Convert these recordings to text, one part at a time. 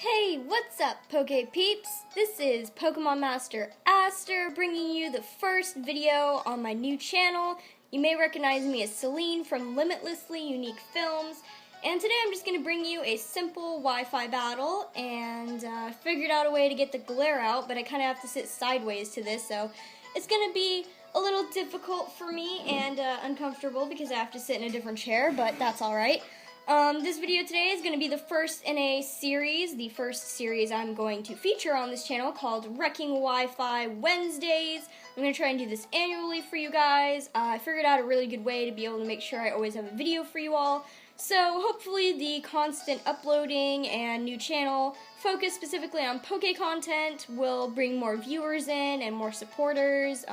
Hey, what's up, Poke Peeps? This is Pokemon Master Aster bringing you the first video on my new channel. You may recognize me as Celine from Limitlessly Unique Films, and today I'm just going to bring you a simple Wi-Fi battle, and I figured out a way to get the glare out, but I kind of have to sit sideways to this, so it's going to be a little difficult for me and uncomfortable because I have to sit in a different chair, but that's alright. This video today is going to be the first in a series, the first series I'm going to feature on this channel called Wrecking Wi-Fi Wednesdays. I'm going to try and do this annually for you guys. I figured out a really good way to be able to make sure I always have a video for you all. So hopefully the constant uploading and new channel focus specifically on Poke content will bring more viewers in and more supporters.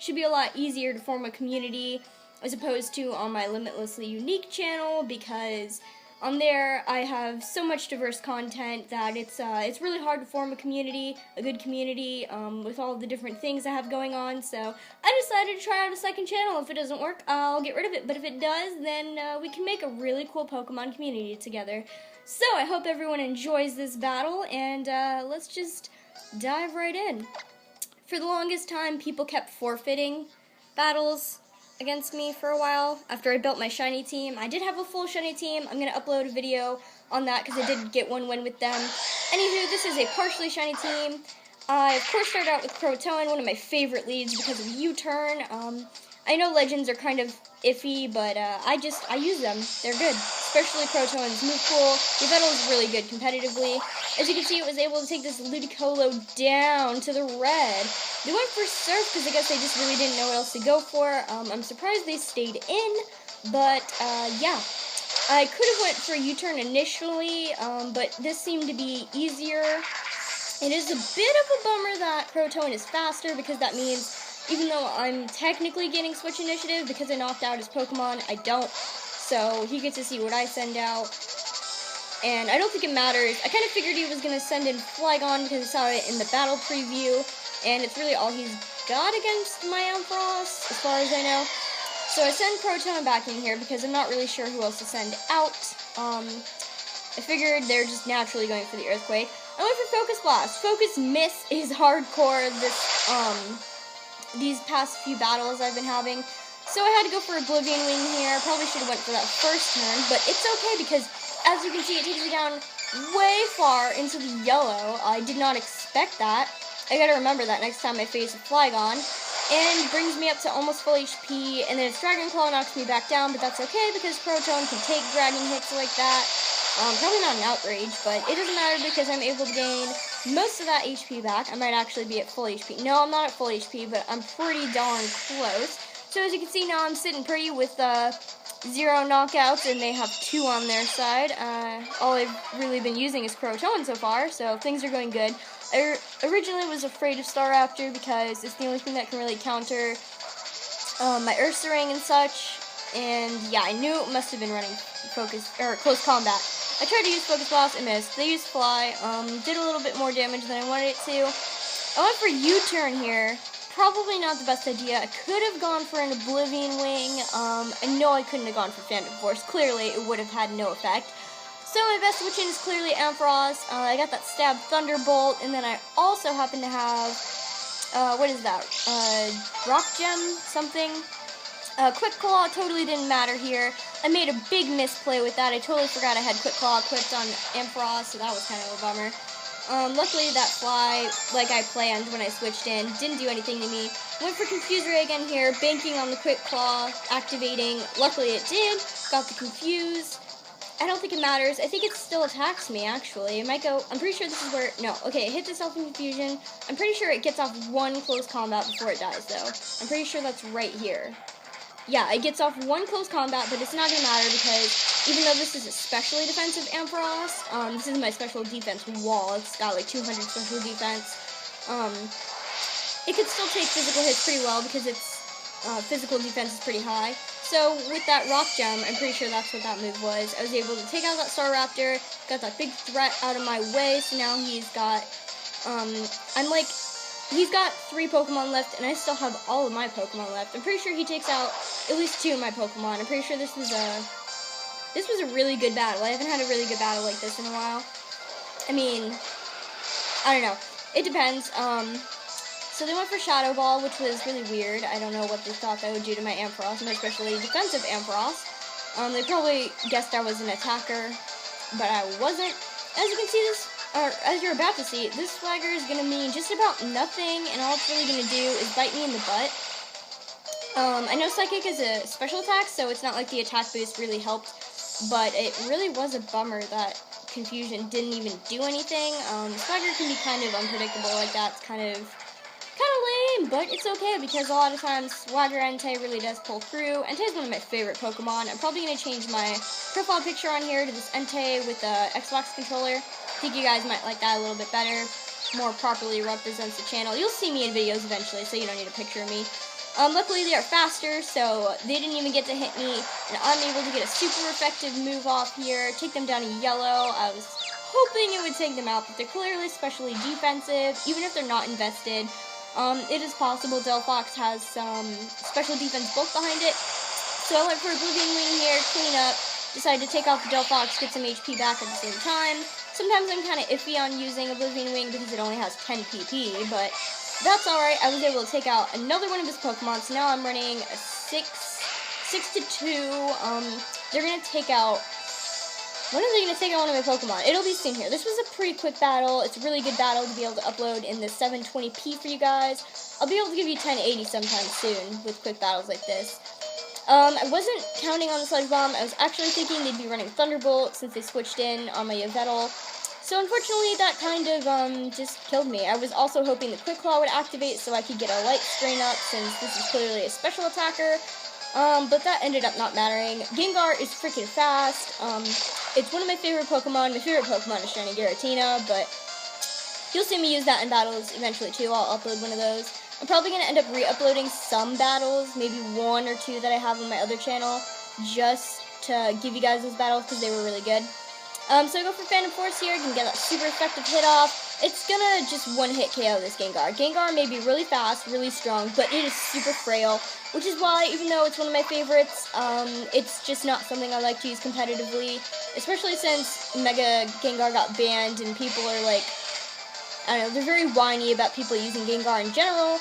Should be a lot easier to form a community as opposed to on my Limitlessly Unique channel, because on there I have so much diverse content that it's really hard to form a community, a good community, with all the different things I have going on. So I decided to try out a second channel. If it doesn't work, I'll get rid of it, but if it does, then we can make a really cool Pokemon community together. So I hope everyone enjoys this battle, and let's just dive right in. For the longest time, people kept forfeiting battles against me for a while after I built my shiny team. I did have a full shiny team. I'm going to upload a video on that because I did get one win with them. Anywho, this is a partially shiny team. I, of course, started out with Croatoan, one of my favorite leads because of U-turn. I know legends are kind of iffy, but I use them. They're good, especially Croatoan's move pool. The battle is really good competitively. As you can see, it was able to take this Ludicolo down to the red. They went for Surf because I guess they just really didn't know what else to go for. I'm surprised they stayed in, but yeah. I could have went for U-turn initially, but this seemed to be easier. It is a bit of a bummer that Croatoan is faster, because that means even though I'm technically getting switch initiative because I knocked out his Pokemon, I don't. So he gets to see what I send out. And I don't think it matters. I kind of figured he was going to send in Flygon because I saw it in the battle preview. And it's really all he's got against my Ampharos, as far as I know. So I send Croatoan back in here because I'm not really sure who else to send out. I figured they're just naturally going for the Earthquake. I went for Focus Blast. Focus Miss is hardcore these past few battles I've been having. So I had to go for Oblivion Wing here. Probably should have went for that first turn, but it's okay because, as you can see, it takes me down way far into the yellow. I did not expect that. I gotta remember that next time I face a Flygon. And brings me up to almost full HP, and then its Dragon Claw knocks me back down, but that's okay because Croatoan can take dragon hits like that. Probably not an outrage, but it doesn't matter because I'm able to gain most of that HP back. I might actually be at full HP. No, I'm not at full HP, but I'm pretty darn close. So as you can see now, I'm sitting pretty with 0 knockouts, and they have 2 on their side. All I've really been using is Croatoan so far, so things are going good. I originally was afraid of Staraptor because it's the only thing that can really counter my Ursa Ring and such. And yeah, I knew it must have been running close combat. I tried to use Focus Blast and missed. They used Fly, did a little bit more damage than I wanted it to. I went for U-turn here. Probably not the best idea. I could have gone for an Oblivion Wing. I know I couldn't have gone for Phantom Force. Clearly, it would have had no effect. So my best switch in is clearly Ampharos. I got that Stab Thunderbolt, and then I also happen to have, what is that? Rock Gem something? Quick Claw totally didn't matter here. I made a big misplay with that. I totally forgot I had Quick Claw equipped on Ampharos, so that was kind of a bummer. Luckily that Fly, like I planned when I switched in, didn't do anything to me. Went for Confuse Ray again here, banking on the Quick Claw, activating. Luckily it did. Got the Confuse. I don't think it matters. I think it still attacks me, actually. It might go, I'm pretty sure this is where, no, okay, it hit the Self-Confusion. I'm pretty sure it gets off 1 close combat before it dies, though. I'm pretty sure that's right here. Yeah, it gets off 1 close combat, but it's not going to matter because even though this is especially defensive Ampharos, this is my special defense wall. It's got like 200 special defense. It could still take physical hits pretty well because its physical defense is pretty high. So with that Rock Gem, I'm pretty sure that's what that move was. I was able to take out that Staraptor, got that big threat out of my way, so now he's got, he's got 3 Pokemon left, and I still have all of my Pokemon left. I'm pretty sure he takes out at least 2 of my Pokemon. I'm pretty sure this was a really good battle. I haven't had a really good battle like this in a while. I mean, I don't know. It depends. So they went for Shadow Ball, which was really weird. I don't know what they thought that would do to my Ampharos, my especially defensive Ampharos. They probably guessed I was an attacker, but I wasn't. As you can see this, or as you're about to see, this swagger is going to mean just about nothing, and all it's really going to do is bite me in the butt. I know Psychic is a special attack, so it's not like the attack boost really helped, but it really was a bummer that Confusion didn't even do anything. Swagger can be kind of unpredictable like that. It's kind of lame, but it's okay because a lot of times Swagger Entei really does pull through. Entei is one of my favorite Pokemon. I'm probably going to change my profile picture on here to this Entei with the Xbox controller. I think you guys might like that a little bit better. More properly represents the channel. You'll see me in videos eventually, so you don't need a picture of me. Luckily they are faster, so they didn't even get to hit me, and I'm able to get a super effective move off here, take them down to yellow. I was hoping it would take them out, but they're clearly especially defensive, even if they're not invested. It is possible Delphox has some special defense bulk behind it, so I went for Oblivion Wing here, clean up, decided to take out the Delphox, get some HP back at the same time. Sometimes I'm kind of iffy on using Oblivion Wing because it only has 10 PP, but that's alright. I was able to take out another one of his Pokemon, so now I'm running a 6 to 2. They're going to take out... When are they going to take out one of my Pokemon? It'll be seen here. This was a pretty quick battle. It's a really good battle to be able to upload in the 720p for you guys. I'll be able to give you 1080 sometime soon with quick battles like this. I wasn't counting on the Sludge Bomb. I was actually thinking they'd be running Thunderbolt since they switched in on my Yveltal. So unfortunately, that kind of just killed me. I was also hoping the Quick Claw would activate so I could get a Light Strain up since this is clearly a special attacker. But that ended up not mattering. Gengar is freaking fast. It's one of my favorite Pokemon. My favorite Pokemon is Shiny Giratina, but you'll see me use that in battles eventually too. I'll upload one of those. I'm probably going to end up re-uploading some battles, maybe 1 or 2 that I have on my other channel, just to give you guys those battles because they were really good. So I go for Phantom Force here, can get that super effective hit off. It's gonna just one-hit KO this Gengar. Gengar may be really fast, really strong, but it is super frail, which is why, even though it's one of my favorites, it's just not something I like to use competitively, especially since Mega Gengar got banned and people are like, I don't know, they're very whiny about people using Gengar in general.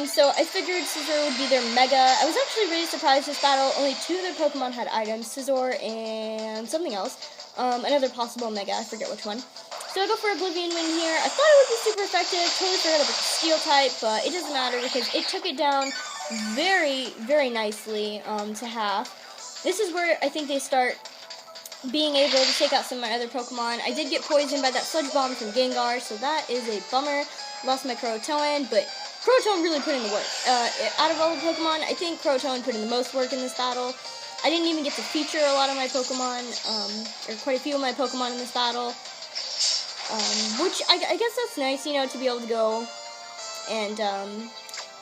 So I figured Scizor would be their Mega. I was actually really surprised this battle. Only 2 of their Pokemon had items, Scizor and something else. Another possible Mega, I forget which one. So I go for Oblivion Wing here. I thought it would be super effective. Totally forgot about the Steel type, but it doesn't matter because it took it down very, very nicely to half. This is where I think they start being able to take out some of my other Pokemon. I did get poisoned by that Sludge Bomb from Gengar, so that is a bummer. Lost my Croatoan, but Croatoan really put in the work. Out of all the Pokemon, I think Croatoan put in the most work in this battle. I didn't even get to feature a lot of my Pokemon, or quite a few of my Pokemon in this battle. Which, I guess that's nice, you know, to be able to go and,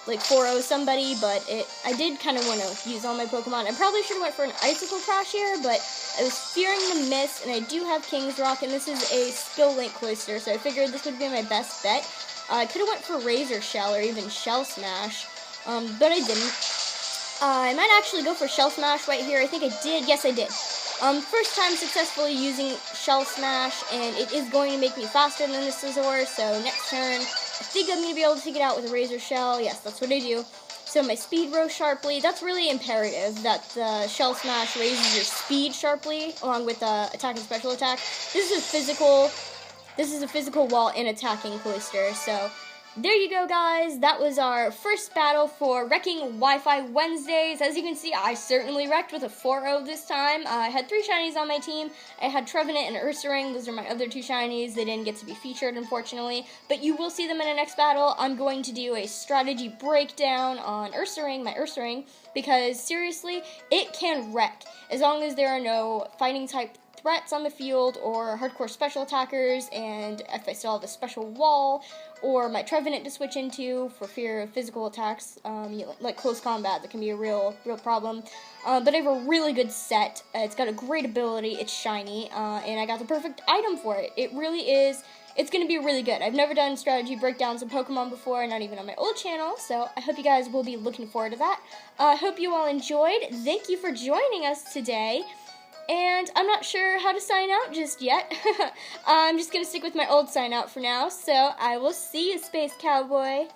like, 4-0 somebody, but I did kind of want to use all my Pokemon. I probably should have went for an Icicle Crash here, but I was fearing the miss, and I do have King's Rock, and this is a Skill Link Cloister, so I figured this would be my best bet. I could have went for Razor Shell or even Shell Smash, but I didn't. I might actually go for Shell Smash right here. I think I did. Yes, I did. First time successfully using Shell Smash, and it is going to make me faster than the Scizor, so next turn, I think I'm going to be able to take it out with a Razor Shell. Yes, that's what I do. So my speed rose sharply. That's really imperative, that the Shell Smash raises your speed sharply, along with attack and special attack. This is a physical wall and attacking Cloister, so there you go, guys. That was our first battle for Wrecking Wi-Fi Wednesdays. As you can see, I certainly wrecked with a 4-0 this time. I had 3 shinies on my team. I had Trevenant and Ursaring. Those are my other 2 shinies. They didn't get to be featured, unfortunately, but you will see them in the next battle. I'm going to do a strategy breakdown on Ursaring, my Ursaring, because seriously, it can wreck. As long as there are no fighting type threats on the field or hardcore special attackers, and if I still have a special wall or my Trevenant to switch into for fear of physical attacks, like close combat, that can be a real problem. But I have a really good set. It's got a great ability. It's shiny, and I got the perfect item for it. It really is. It's going to be really good. I've never done strategy breakdowns of Pokemon before, not even on my old channel, so I hope you guys will be looking forward to that. I hope you all enjoyed. Thank you for joining us today. And I'm not sure how to sign out just yet. I'm just going to stick with my old sign out for now, so I will see you, Space Cowboy.